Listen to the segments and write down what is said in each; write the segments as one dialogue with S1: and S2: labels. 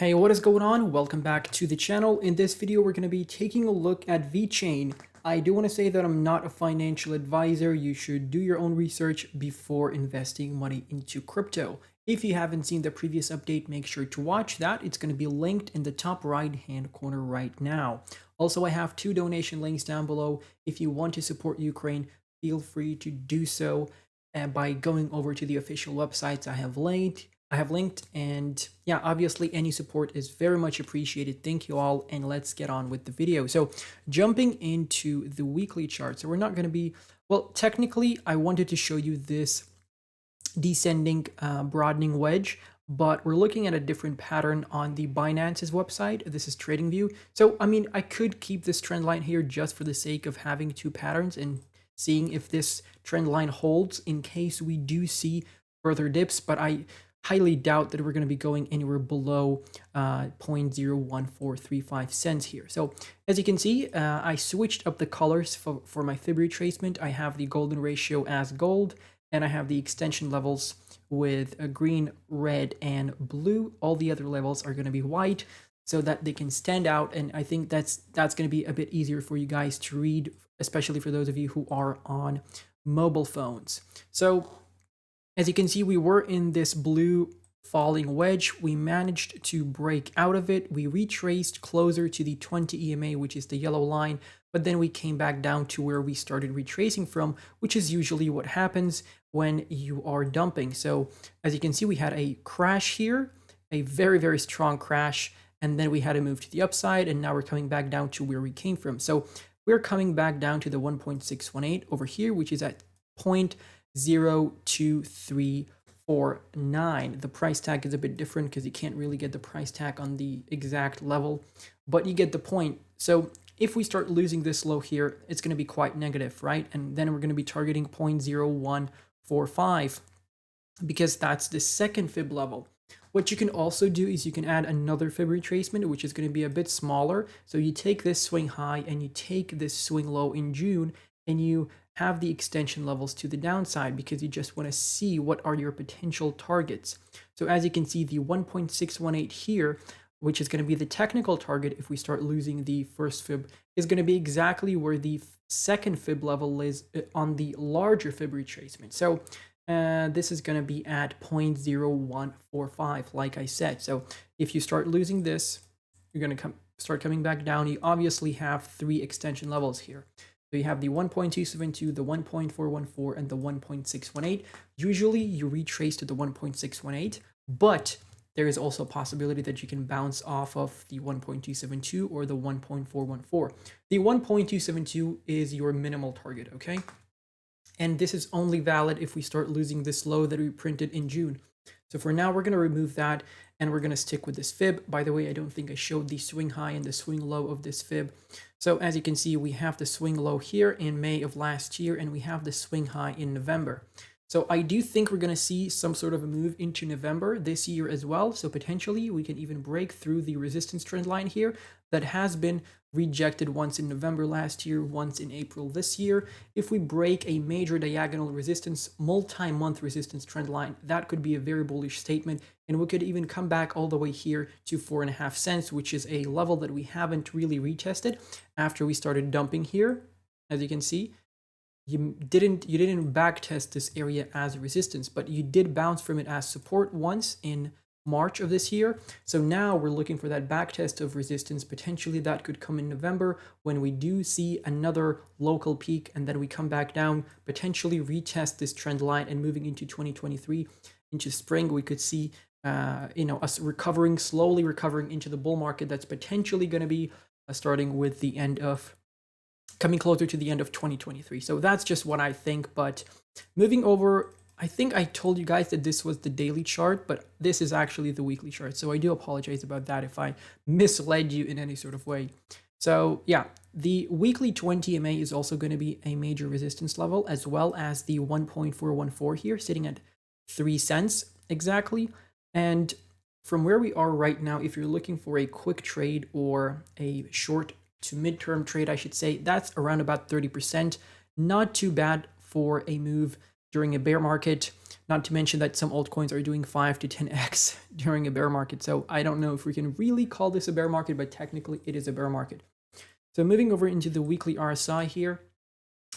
S1: Hey, what is going on? Welcome back to the channel. In this video, we're going to be taking a look at Vechain. I do want to say that I'm not a financial advisor. You should do your own research before investing money into crypto. If you haven't seen the previous update, make sure to watch that. It's going to be linked in the top right-hand corner right now. Also, I have two donation links down below. If you want to support Ukraine, feel free to do so by going over to the official websites I have linked, and yeah, obviously any support is very much appreciated. Thank you all, and let's get on with the video. So jumping into the weekly chart. So we're not going to be, well, technically I wanted to show you this descending broadening wedge, but we're looking at a different pattern on the Binance's website. This is TradingView. So I mean, I could keep this trend line here just for the sake of having two patterns and seeing if this trend line holds in case we do see further dips, but I highly doubt that we're going to be going anywhere below 0.01435 cents here. So as you can see, I switched up the colors for my Fib retracement. I have the golden ratio as gold, and I have the extension levels with a green, red, and blue. All the other levels are going to be white so that they can stand out. And I think that's going to be a bit easier for you guys to read, especially for those of you who are on mobile phones. So as you can see, we were in this blue falling wedge. We managed to break out of it. We retraced closer to the 20 EMA, which is the yellow line, but then we came back down to where we started retracing from, which is usually what happens when you are dumping. So as you can see, we had a crash here, a very, very strong crash, and then we had to move to the upside, and now we're coming back down to where we came from. So we're coming back down to the 1.618 over here, which is at 0.02349. The price tag is a bit different because you can't really get the price tag on the exact level, but you get the point. So if we start losing this low here, it's going to be quite negative, right? And then we're going to be targeting 0.0145 because that's the second fib level. What you can also do is you can add another fib retracement, which is going to be a bit smaller. So you take this swing high and you take this swing low in June, and you have the extension levels to the downside because you just want to see what are your potential targets. So as you can see, the 1.618 here, which is going to be the technical target if we start losing the first fib, is going to be exactly where the second fib level is on the larger fib retracement. So this is going to be at 0.0145, like I said. So if you start losing this, you're going to start coming back down. You obviously have three extension levels here. So you have the 1.272, the 1.414, and the 1.618. Usually you retrace to the 1.618, but there is also a possibility that you can bounce off of the 1.272 or the 1.414. The 1.272 is your minimal target, okay? And this is only valid if we start losing this low that we printed in June. So for now, we're going to remove that, and we're going to stick with this fib. By the way, I don't think I showed the swing high and the swing low of this fib. So as you can see, we have the swing low here in May of last year, and we have the swing high in November. So I do think we're going to see some sort of a move into November this year as well. So potentially we can even break through the resistance trend line here that has been rejected once in November last year, once in April this year. If we break a major diagonal resistance, multi-month resistance trend line, that could be a very bullish statement. And we could even come back all the way here to 4.5 cents, which is a level that we haven't really retested after we started dumping here. As you can see, you didn't backtest this area as resistance, but you did bounce from it as support once in March of this year. So now we're looking for that backtest of resistance. Potentially that could come in November when we do see another local peak, and then we come back down, potentially retest this trend line, and moving into 2023, into spring, we could see us slowly recovering into the bull market. That's potentially going to be starting with the end of coming closer to the end of 2023. So that's just what I think. But moving over, I think I told you guys that this was the daily chart, but this is actually the weekly chart. So I do apologize about that if I misled you in any sort of way. So yeah, the weekly 20 EMA is also going to be a major resistance level, as well as the 1.414 here, sitting at 3 cents exactly. And from where we are right now, if you're looking for a quick trade or a short to midterm trade, I should say, that's around about 30%. Not too bad for a move during a bear market. Not to mention that some altcoins are doing 5 to 10x during a bear market. So I don't know if we can really call this a bear market, but technically it is a bear market. So moving over into the weekly RSI here,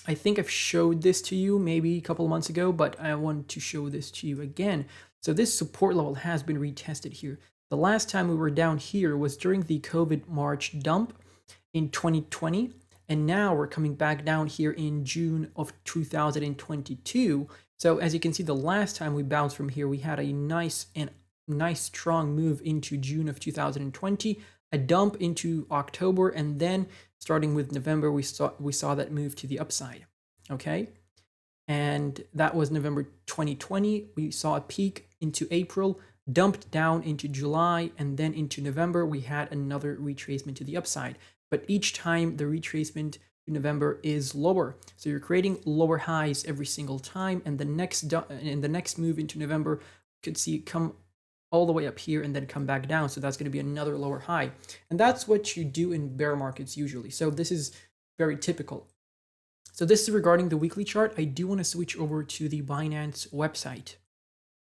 S1: I think I've showed this to you maybe a couple of months ago, but I want to show this to you again. So this support level has been retested here. The last time we were down here was during the COVID March dump in 2020. And now we're coming back down here in June of 2022. So as you can see, the last time we bounced from here, we had a nice strong move into June of 2020, a dump into October, and then starting with November, we saw that move to the upside. Okay. And that was November 2020. We saw a peak into April, dumped down into July, and then into November, we had another retracement to the upside. But each time the retracement to November is lower. So you're creating lower highs every single time. And the next move into November, you could see it come all the way up here and then come back down. So that's going to be another lower high. And that's what you do in bear markets usually. So this is very typical. So this is regarding the weekly chart. I do want to switch over to the Binance website.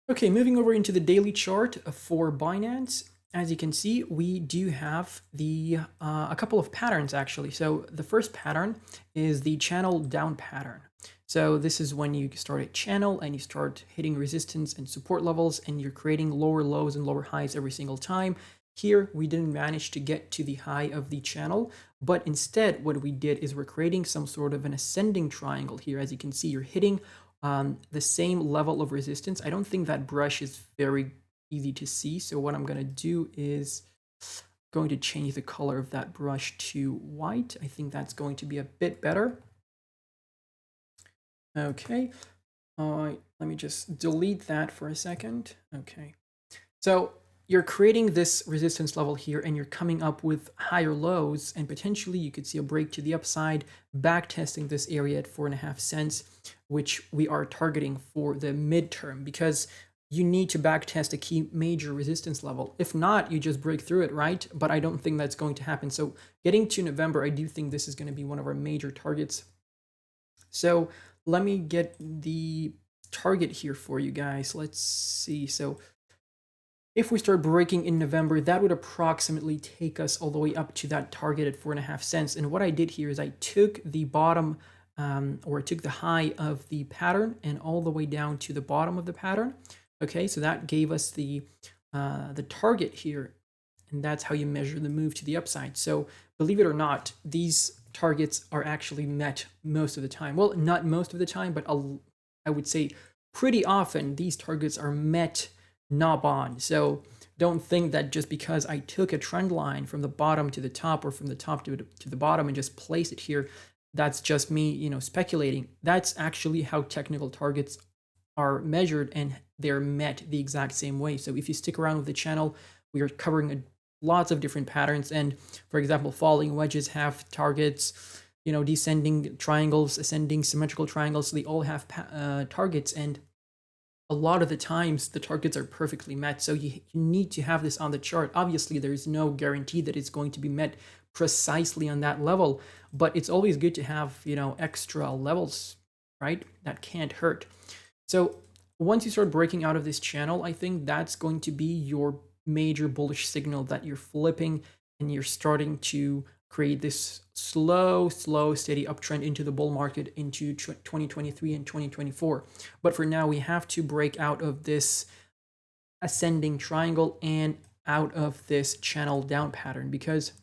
S1: Okay, moving over into the daily chart for Binance. As you can see, we do have a couple of patterns actually. So the first pattern is the channel down pattern. So this is when you start a channel and you start hitting resistance and support levels and you're creating lower lows and lower highs every single time. Here, we didn't manage to get to the high of the channel, but instead what we did is we're creating some sort of an ascending triangle here. As you can see, you're hitting the same level of resistance. I don't think that brush is very easy to see. So what I'm going to do is going to change the color of that brush to white. I think that's going to be a bit better. Okay. Let me just delete that for a second. Okay. So you're creating this resistance level here and you're coming up with higher lows, and potentially you could see a break to the upside, back testing this area at 4.5 cents, which we are targeting for the midterm, because you need to back test a key major resistance level. If not, you just break through it, right? But I don't think that's going to happen. So getting to November, I do think this is going to be one of our major targets. So let me get the target here for you guys. Let's see. So if we start breaking in November, that would approximately take us all the way up to that target at 4.5 cents. And what I did here is I took the bottom or I took the high of the pattern and all the way down to the bottom of the pattern. Okay, so that gave us the target here, and that's how you measure the move to the upside. So believe it or not, these targets are actually met most of the time. Well, not most of the time, but I would say pretty often these targets are met knob on. So don't think that just because I took a trend line from the bottom to the top or from the top to the bottom and just place it here, that's just me, speculating. That's actually how technical targets are measured, and they're met the exact same way. So if you stick around with the channel, we are covering lots of different patterns. And for example, falling wedges have targets, descending triangles, ascending symmetrical triangles. So they all have targets, and a lot of the times the targets are perfectly met. So you need to have this on the chart. Obviously, there is no guarantee that it's going to be met precisely on that level, but it's always good to have, extra levels, right? That can't hurt. So once you start breaking out of this channel, I think that's going to be your major bullish signal that you're flipping and you're starting to create this slow, steady uptrend into the bull market into 2023 and 2024. But for now, we have to break out of this ascending triangle and out of this channel down pattern, because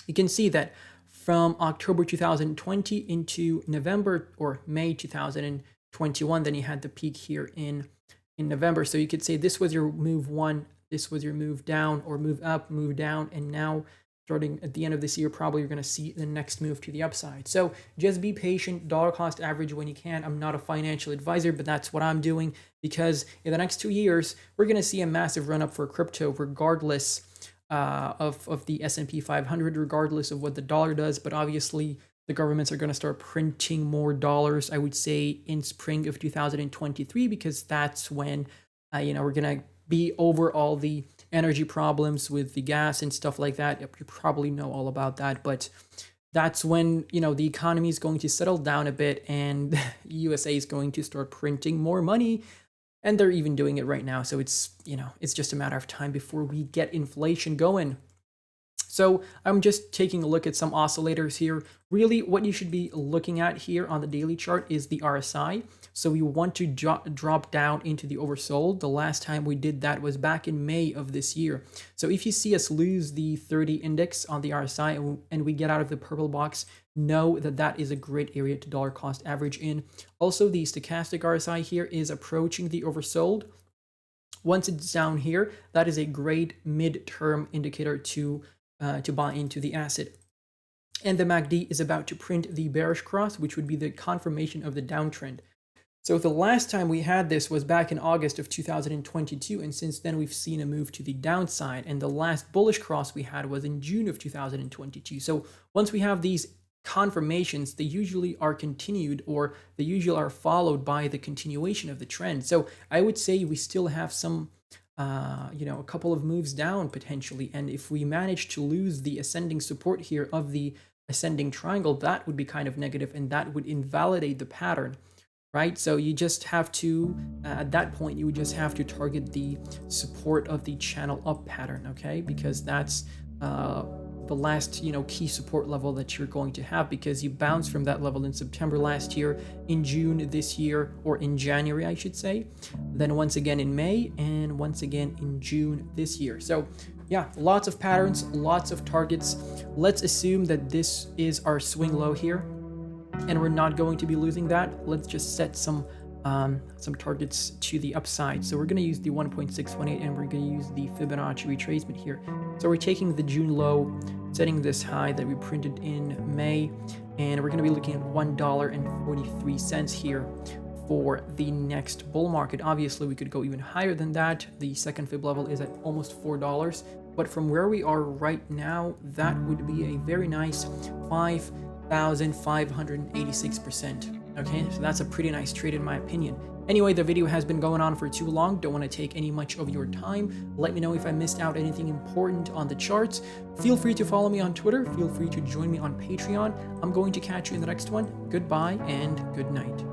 S1: you can see that from October 2020 into November or May 2021, then you had the peak here in November. So you could say this was your move one, this was your move down or move up, move down, and now starting at the end of this year, probably you're going to see the next move to the upside. So just be patient, dollar cost average when you can. I'm not a financial advisor, but that's what I'm doing, because in the next 2 years, we're going to see a massive run up for crypto, regardless of the S&P 500, regardless of what the dollar does. But obviously, the governments are going to start printing more dollars, I would say, in spring of 2023, because that's when, we're going to be over all the energy problems with the gas and stuff like that. You probably know all about that, but that's when, the economy is going to settle down a bit and USA is going to start printing more money. And they're even doing it right now. So it's, you know, it's just a matter of time before we get inflation going. So I'm just taking a look at some oscillators here. Really, what you should be looking at here on the daily chart is the RSI. So we want to drop down into the oversold. The last time we did that was back in May of this year. So if you see us lose the 30 index on the RSI and we get out of the purple box, know that that is a great area to dollar cost average in. Also, the stochastic RSI here is approaching the oversold. Once it's down here, that is a great midterm indicator to buy into the asset. And the MACD is about to print the bearish cross, which would be the confirmation of the downtrend. So the last time we had this was back in August of 2022, and since then we've seen a move to the downside, and the last bullish cross we had was in June of 2022. So once we have these confirmations, they usually are continued, or they usually are followed by the continuation of the trend. So I would say we still have some a couple of moves down potentially, and if we manage to lose the ascending support here of the ascending triangle, that would be kind of negative, and that would invalidate the pattern, right? So you just have to at that point you would just have to target the support of the channel up pattern, okay? Because that's the last key support level that you're going to have, because you bounced from that level in September last year, in June this year, or in January I should say, then once again in May, and once again in June this year. So yeah, lots of patterns, lots of targets. Let's assume that this is our swing low here and we're not going to be losing that. Let's just set some targets to the upside. So we're going to use the 1.618 and we're going to use the Fibonacci retracement here. So we're taking the June low, setting this high that we printed in May, and we're going to be looking at $1.43 here for the next bull market. Obviously, we could go even higher than that. The second fib level is at almost $4, but from where we are right now, that would be a very nice 5,586%. Okay, so that's a pretty nice trade in my opinion. Anyway, the video has been going on for too long. Don't want to take any much of your time. Let me know if I missed out anything important on the charts. Feel free to follow me on Twitter. Feel free to join me on Patreon. I'm going to catch you in the next one. Goodbye and good night.